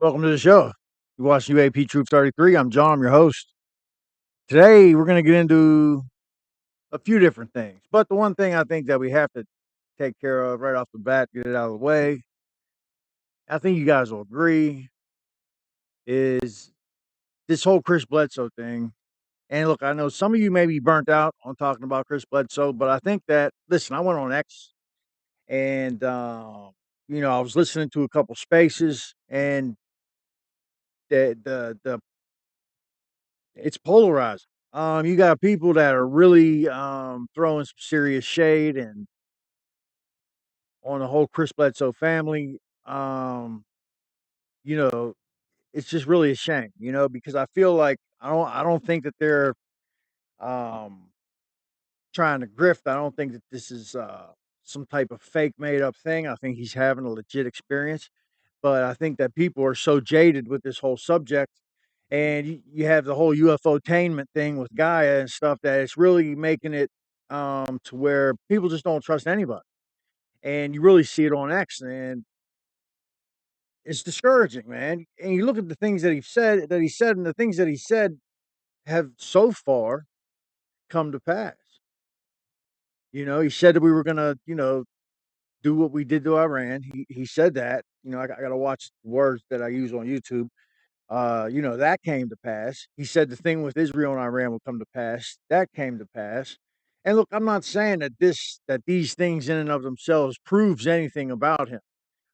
Welcome to the show. You watch UAP Troop 33. I'm John. I'm your host. Today, we're going to get into a few different things. But the one thing I think that we have to take care of right off the bat, get it out of the way, I think you guys will agree, is this whole Chris Bledsoe thing. And look, I know some of you may be burnt out on talking about Chris Bledsoe, but I think that, listen, I went on X and, I was listening to a couple spaces and the it's polarizing. You got people that are really throwing some serious shade and on the whole Chris Bledsoe family. Um, you know, it's just really a shame, because I feel like I don't think that they're um trying to grift. I don't think that this is some type of fake made up thing. I think he's having a legit experience. But I think that people are so jaded with this whole subject, and you have the whole UFO tainment thing with Gaia and stuff that it's really making it to where people just don't trust anybody, and you really see it on X, and it's discouraging, man. And you look at the things that he said, and the things that he said have so far come to pass. He said that we were gonna, do what we did to Iran. He said that. I got to watch words that I use on YouTube. That came to pass. He said the thing with Israel and Iran will come to pass. That came to pass. And look, I'm not saying that these things in and of themselves proves anything about him.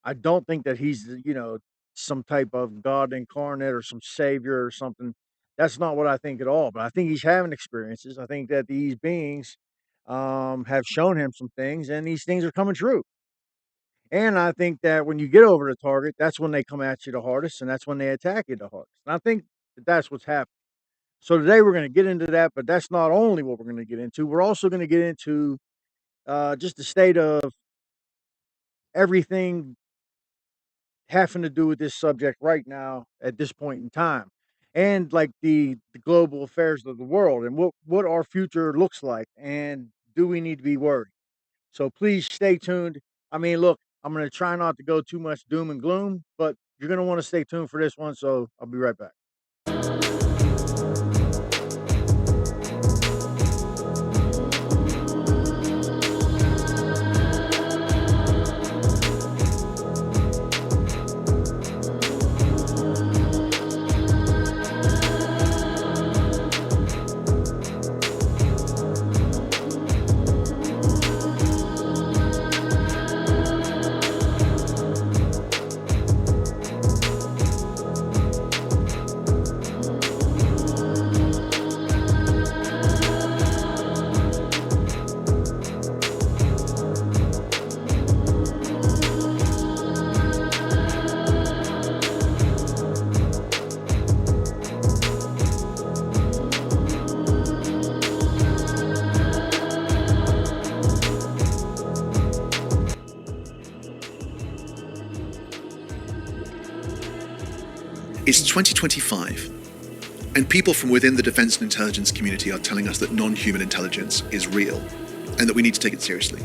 I don't think that he's, some type of God incarnate or some savior or something. That's not what I think at all. But I think he's having experiences. I think that these beings have shown him some things, and these things are coming true. And I think that when you get over the target, that's when they come at you the hardest, and that's when they attack you the hardest. And I think that that's what's happening. So today we're going to get into that, but that's not only what we're going to get into. We're also going to get into just the state of everything having to do with this subject right now at this point in time, and like the global affairs of the world, and what our future looks like, and do we need to be worried? So please stay tuned. I mean, look, I'm going to try not to go too much doom and gloom, but you're going to want to stay tuned for this one. So I'll be right back. It's 2025, and people from within the defense and intelligence community are telling us that non-human intelligence is real and that we need to take it seriously.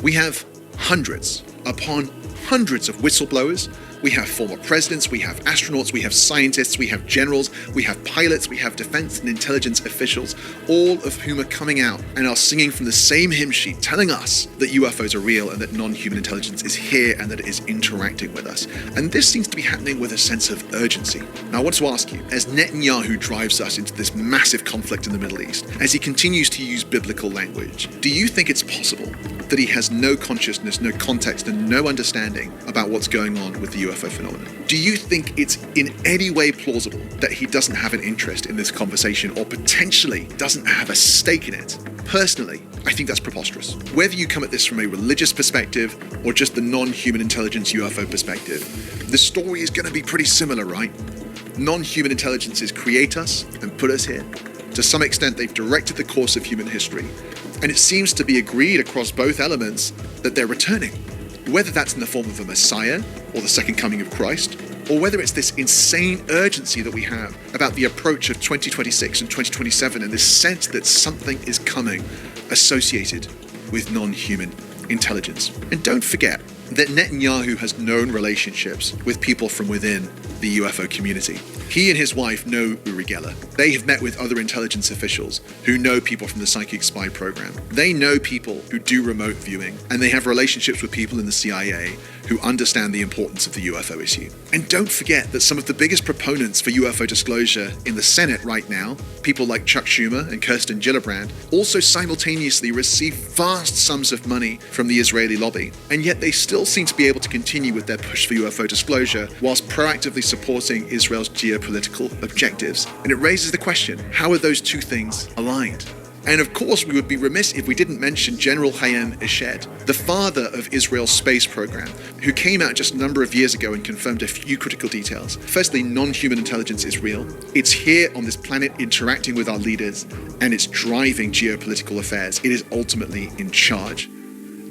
We have hundreds upon hundreds of whistleblowers. We have former presidents, we have astronauts, we have scientists, we have generals, we have pilots, we have defense and intelligence officials, all of whom are coming out and are singing from the same hymn sheet, telling us that UFOs are real and that non-human intelligence is here and that it is interacting with us. And this seems to be happening with a sense of urgency. Now I want to ask you, as Netanyahu drives us into this massive conflict in the Middle East, as he continues to use biblical language, do you think it's possible that he has no consciousness, no context, and no understanding about what's going on with the UFO phenomenon? Do you think it's in any way plausible that he doesn't have an interest in this conversation or potentially doesn't have a stake in it? Personally, I think that's preposterous. Whether you come at this from a religious perspective or just the non-human intelligence UFO perspective, the story is going to be pretty similar, right? Non-human intelligences create us and put us here. To some extent, they've directed the course of human history, and it seems to be agreed across both elements that they're returning. Whether that's in the form of a Messiah or the second coming of Christ, or whether it's this insane urgency that we have about the approach of 2026 and 2027 and this sense that something is coming associated with non-human intelligence. And don't forget that Netanyahu has known relationships with people from within the UFO community. He and his wife know Uri Geller. They have met with other intelligence officials who know people from the Psychic Spy program. They know people who do remote viewing, and they have relationships with people in the CIA who understand the importance of the UFO issue. And don't forget that some of the biggest proponents for UFO disclosure in the Senate right now, people like Chuck Schumer and Kirsten Gillibrand, also simultaneously receive vast sums of money from the Israeli lobby. And yet they still seem to be able to continue with their push for UFO disclosure whilst proactively supporting Israel's geopolitical objectives. And it raises the question, how are those two things aligned? And of course, we would be remiss if we didn't mention General Hayem Eshed, the father of Israel's space program, who came out just a number of years ago and confirmed a few critical details. Firstly, non-human intelligence is real. It's here on this planet interacting with our leaders, and it's driving geopolitical affairs. It is ultimately in charge.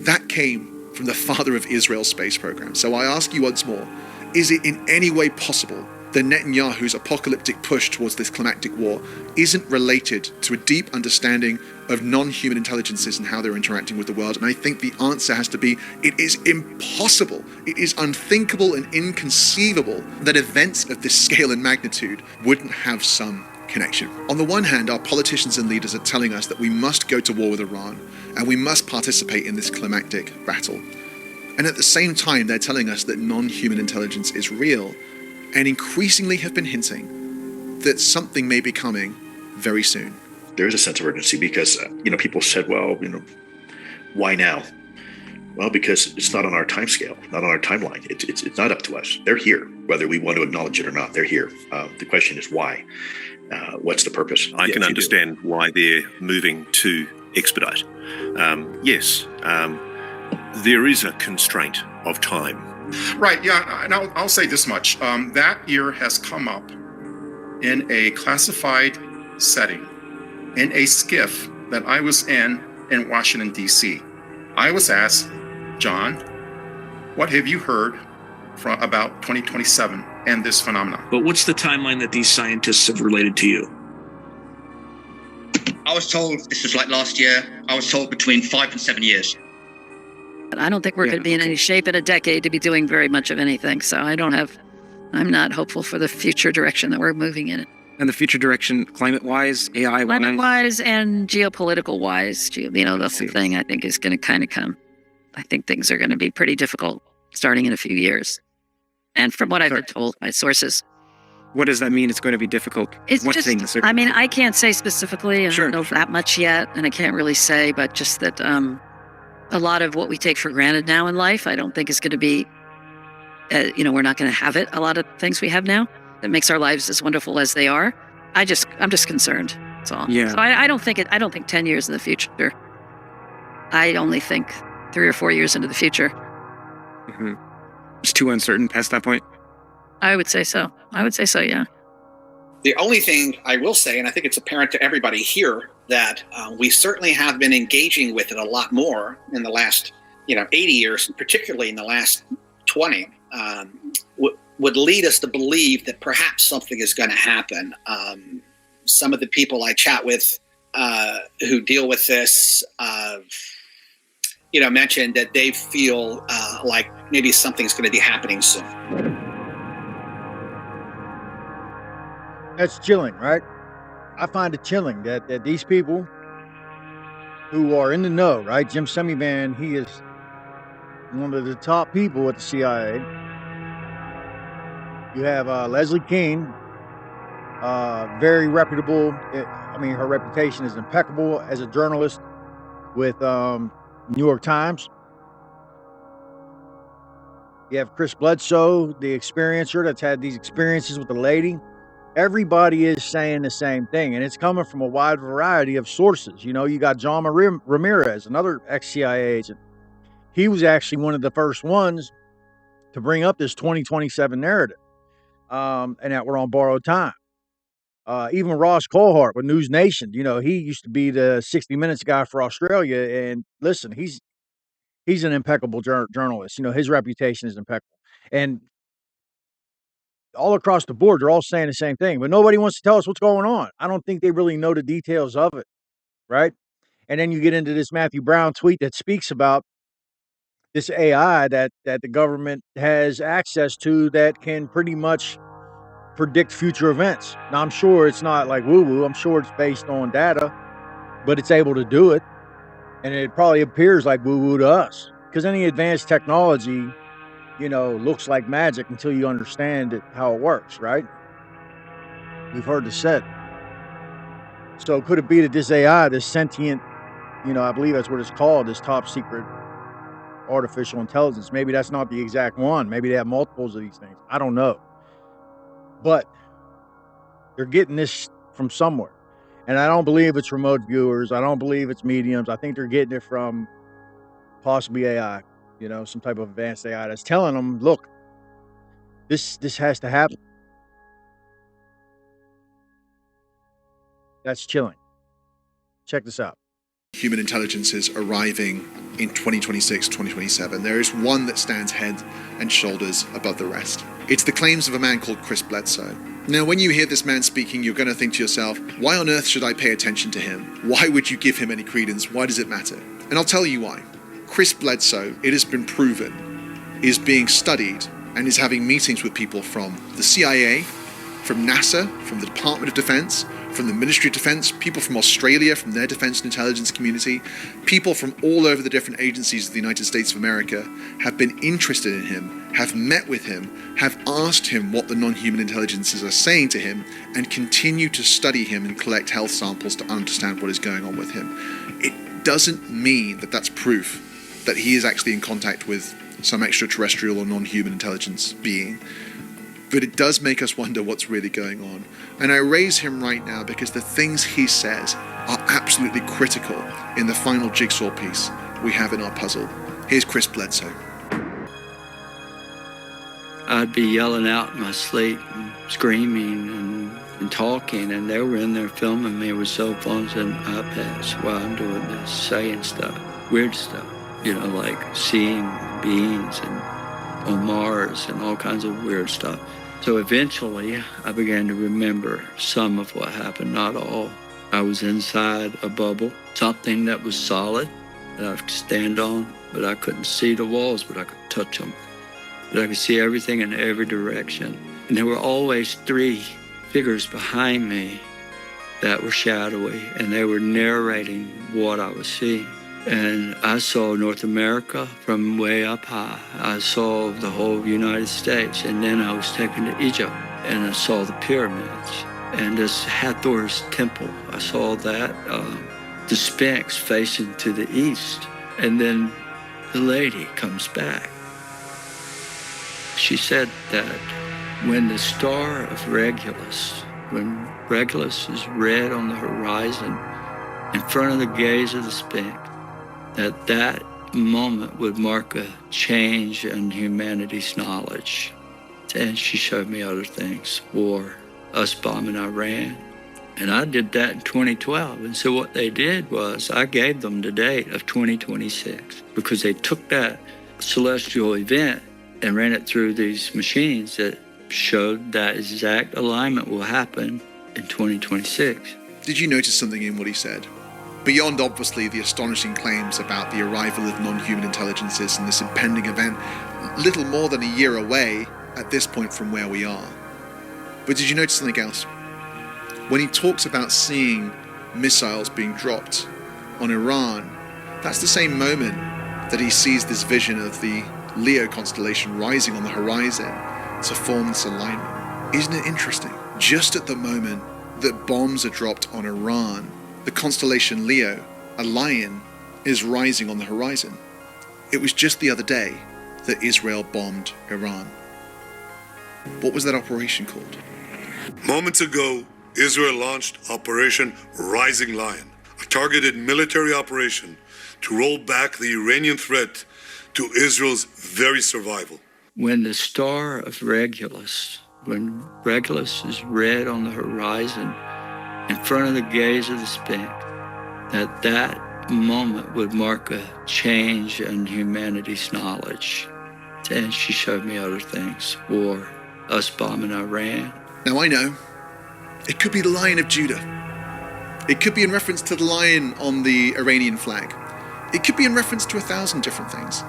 That came from the father of Israel's space program. So I ask you once more, is it in any way possible that Netanyahu's apocalyptic push towards this climactic war isn't related to a deep understanding of non-human intelligences and how they're interacting with the world? And I think the answer has to be, it is impossible. It is unthinkable and inconceivable that events of this scale and magnitude wouldn't have some connection. On the one hand, our politicians and leaders are telling us that we must go to war with Iran and we must participate in this climactic battle. And at the same time, they're telling us that non-human intelligence is real, and increasingly have been hinting that something may be coming very soon. There is a sense of urgency because, people said, well, why now? Well, because it's not on our time scale, not on our timeline. It's not up to us. They're here, whether we want to acknowledge it or not. They're here. The question is why? What's the purpose? I can understand why they're moving to expedite. Yes, there is a constraint of time. Right, yeah, and I'll say this much. That year has come up in a classified setting, in a skiff that I was in Washington, D.C. I was asked, John, what have you heard about 2027 and this phenomenon? But what's the timeline that these scientists have related to you? I was told, this was like last year, I was told between 5 and 7 years. I don't think we're going to be in any shape in a decade to be doing very much of anything. So I'm not hopeful for the future direction that we're moving in. And the future direction, climate-wise, AI-wise? Climate-wise and geopolitical-wise, that's the thing I think is going to kind of come. I think things are going to be pretty difficult starting in a few years. And from what I've been told by sources. What does that mean? It's going to be difficult? I can't say specifically. I don't know that much yet, and I can't really say, but just that a lot of what we take for granted now in life, I don't think is going to be, we're not going to have it. A lot of things we have now that makes our lives as wonderful as they are. I'm just concerned. That's all. Yeah. So I don't think 10 years in the future. I only think 3 or 4 years into the future. Mm-hmm. It's too uncertain past that point. I would say so. Yeah. The only thing I will say, and I think it's apparent to everybody here, that we certainly have been engaging with it a lot more in the last, 80 years, and particularly in the last 20, would lead us to believe that perhaps something is going to happen. Some of the people I chat with who deal with this, mentioned that they feel like maybe something's going to be happening soon. That's chilling, right? I find it chilling that these people who are in the know, right? Jim Semivan, he is one of the top people at the CIA. You have Leslie Kean, very reputable. Her reputation is impeccable as a journalist with New York Times. You have Chris Bledsoe, the experiencer that's had these experiences with the lady. Everybody is saying the same thing, and it's coming from a wide variety of sources. You got John Ramirez, another ex-CIA agent. He was actually one of the first ones to bring up this 2027 narrative, and that we're on borrowed time. Even Ross Coulthart with News Nation, he used to be the 60 Minutes guy for Australia, and listen, he's an impeccable journalist. His reputation is impeccable. And all across the board, they're all saying the same thing, but nobody wants to tell us what's going on. I don't think they really know the details of it, right? And then you get into this Matthew Brown tweet that speaks about this AI that the government has access to that can pretty much predict future events. Now, I'm sure it's not like woo-woo. I'm sure it's based on data, but it's able to do it. And it probably appears like woo-woo to us. Because any advanced technology, looks like magic until you understand how it works, right? We've heard this said. So could it be that this AI, this sentient, I believe that's what it's called, this top secret artificial intelligence, maybe that's not the exact one. Maybe they have multiples of these things. I don't know. But they're getting this from somewhere. And I don't believe it's remote viewers. I don't believe it's mediums. I think they're getting it from possibly AI, some type of advanced AI that's telling them, look, this has to happen. That's chilling. Check this out. Human intelligence is arriving in 2026, 2027. There is one that stands head and shoulders above the rest. It's the claims of a man called Chris Bledsoe. Now, when you hear this man speaking, you're going to think to yourself, why on earth should I pay attention to him? Why would you give him any credence? Why does it matter? And I'll tell you why. Chris Bledsoe, it has been proven, is being studied and is having meetings with people from the CIA, from NASA, from the Department of Defense, from the Ministry of Defense, people from Australia, from their defense and intelligence community, people from all over the different agencies of the United States of America have been interested in him, have met with him, have asked him what the non-human intelligences are saying to him, and continue to study him and collect health samples to understand what is going on with him. It doesn't mean that that's proof that he is actually in contact with some extraterrestrial or non-human intelligence being. But it does make us wonder what's really going on. And I raise him right now because the things he says are absolutely critical in the final jigsaw piece we have in our puzzle. Here's Chris Bledsoe. I'd be yelling out in my sleep and screaming and talking, and they were in there filming me with cell phones and iPads while I'm doing this, saying stuff, weird stuff, like seeing beings and on Mars and all kinds of weird stuff. So eventually, I began to remember some of what happened, not all. I was inside a bubble, something that was solid that I could stand on, but I couldn't see the walls, but I could touch them. But I could see everything in every direction. And there were always three figures behind me that were shadowy, and they were narrating what I was seeing. And I saw North America from way up high. I saw the whole United States. And then I was taken to Egypt, and I saw the pyramids and this Hathor's temple. I saw that, the Sphinx facing to the east. And then the lady comes back. She said that when the star of when Regulus is red on the horizon in front of the gaze of the Sphinx, that moment would mark a change in humanity's knowledge. And she showed me other things, war, us bombing Iran. And I did that in 2012. And so what they did was I gave them the date of 2026 because they took that celestial event and ran it through these machines that showed that exact alignment will happen in 2026. Did you notice something in what he said? Beyond, obviously, the astonishing claims about the arrival of non-human intelligences and this impending event, little more than a year away at this point from where we are. But did you notice something else? When he talks about seeing missiles being dropped on Iran, that's the same moment that he sees this vision of the Leo constellation rising on the horizon to form this alignment. Isn't it interesting? Just at the moment that bombs are dropped on Iran, the constellation Leo, a lion, is rising on the horizon. It was just the other day that Israel bombed Iran. What was that operation called? Moments ago, Israel launched Operation Rising Lion, a targeted military operation to roll back the Iranian threat to Israel's very survival. When the star of Regulus, when Regulus is red on the horizon in front of the gaze of the Sphinx, that moment would mark a change in humanity's knowledge. And she showed me other things, war, us bombing Iran. Now I know, it could be the Lion of Judah. It could be in reference to the lion on the Iranian flag. It could be in reference to 1,000 different things.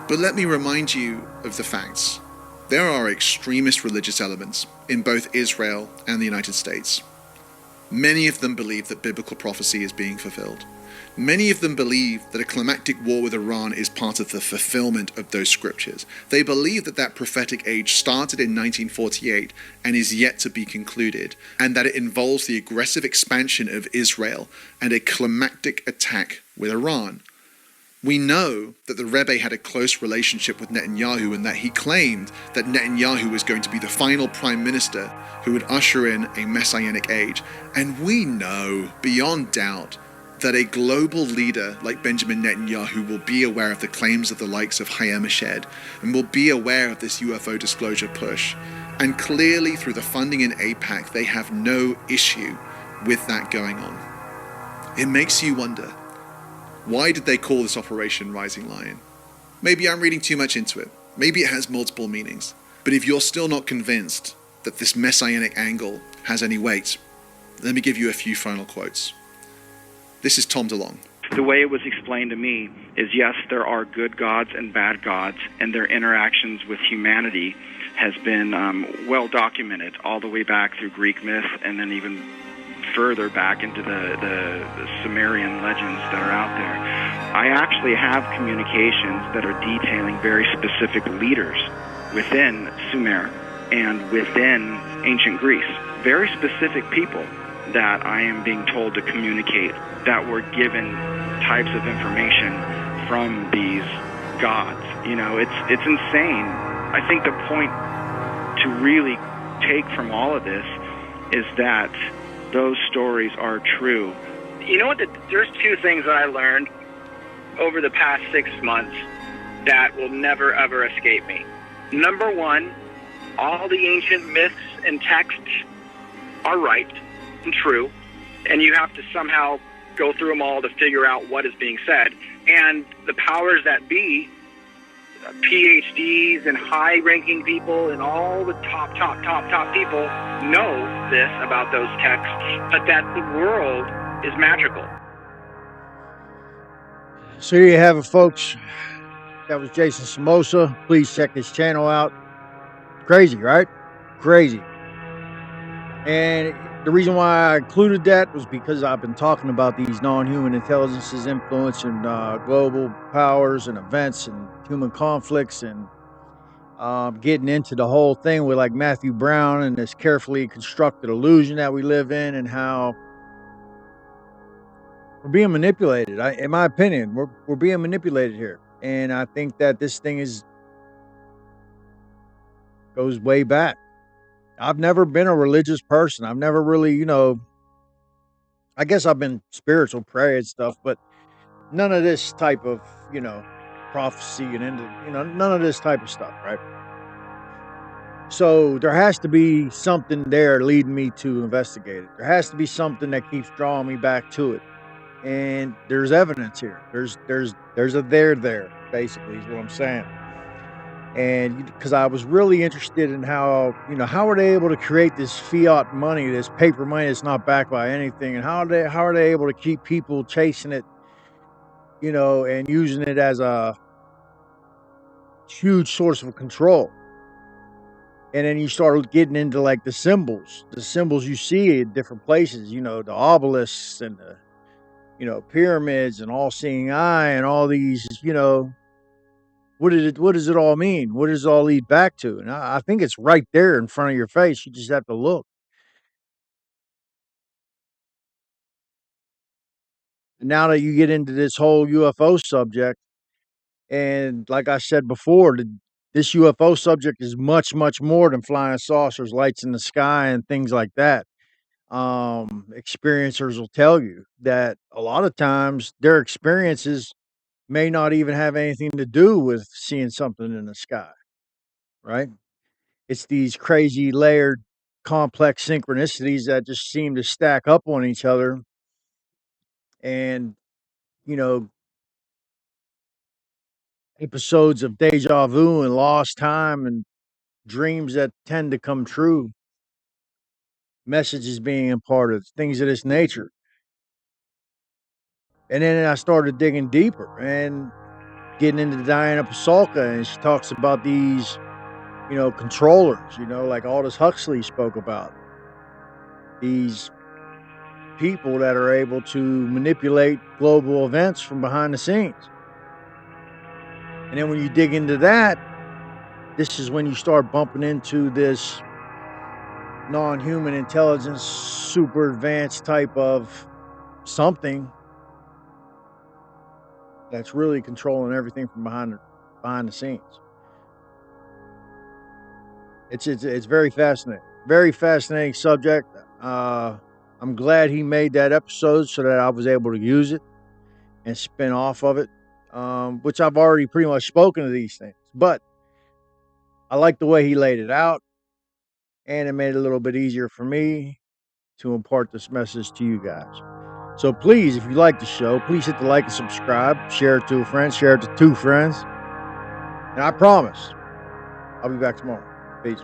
But let me remind you of the facts There are extremist religious elements in both Israel and the United States. Many of them believe that biblical prophecy is being fulfilled. Many of them believe that a climactic war with Iran is part of the fulfillment of those scriptures. They believe that that prophetic age started in 1948 and is yet to be concluded, and that it involves the aggressive expansion of Israel and a climactic attack with Iran. We know that the Rebbe had a close relationship with Netanyahu and that he claimed that Netanyahu was going to be the final prime minister who would usher in a messianic age. And we know, beyond doubt, that a global leader like Benjamin Netanyahu will be aware of the claims of the likes of Hayam Eshed and will be aware of this UFO disclosure push. And clearly through the funding in AIPAC, they have no issue with that going on. It makes you wonder, why did they call this Operation Rising Lion? Maybe I'm reading too much into it. Maybe it has multiple meanings. But if you're still not convinced that this messianic angle has any weight, let me give you a few final quotes. This is Tom DeLong. The way it was explained to me is, yes, there are good gods and bad gods, and their interactions with humanity has been well documented all the way back through Greek myth and then even further back into the Sumerian legends that are out there. I actually have communications that are detailing very specific leaders within Sumer and within ancient Greece. Very specific people that I am being told to communicate that were given types of information from these gods. You know, it's insane. I think the point to really take from all of this is that those stories are true. You know what? There's two things that I learned over the past 6 months that will never, ever escape me. Number one, all the ancient myths and texts are right and true, and you have to somehow go through them all to figure out what is being said. And the powers that be, PhDs and high-ranking people and all the top people know this about those texts, but that the world is magical. So here you have it, folks. That was Jason Samosa. Please check his channel out. Crazy, right? Crazy. And the reason why I included that was because I've been talking about these non-human intelligences influencing global powers and events and human conflicts, and getting into the whole thing with like Matthew Brown and this carefully constructed illusion that we live in, and how we're being manipulated. In my opinion, we're being manipulated here. And I think that this thing goes way back. I've never been a religious person. I've never really, I guess I've been spiritual, prayer and stuff, but none of this type of, prophecy and none of this type of stuff, right? So there has to be something there leading me to investigate it. There has to be something that keeps drawing me back to it. And there's evidence here. There's a there, basically, is what I'm saying. And because I was really interested in how are they able to create this fiat money, this paper money that's not backed by anything, and how are they able to keep people chasing it, and using it as a huge source of control. And then you start getting into like the symbols you see in different places, the obelisks and the pyramids and all-seeing eye and all these, what does it all mean? What does it all lead back to? And I think it's right there in front of your face. You just have to look. And now that you get into this whole UFO subject, and like I said before, this UFO subject is much, much more than flying saucers, lights in the sky, and things like that. Experiencers will tell you that a lot of times their experiences may not even have anything to do with seeing something in the sky, right? It's these crazy layered complex synchronicities that just seem to stack up on each other, and episodes of deja vu and lost time and dreams that tend to come true, messages being imparted, things of this nature. And then I started digging deeper and getting into Diana Pasulka, and she talks about these controllers, like Aldous Huxley spoke about. These people that are able to manipulate global events from behind the scenes. And then when you dig into that, this is when you start bumping into this non-human intelligence, super advanced type of something that's really controlling everything from behind the scenes. It's very fascinating subject. I'm glad he made that episode so that I was able to use it and spin off of it, which I've already pretty much spoken of these things. But I like the way he laid it out, and it made it a little bit easier for me to impart this message to you guys. So please, if you like the show, please hit the like and subscribe, share it to a friend, share it to 2 friends. And I promise I'll be back tomorrow. Peace.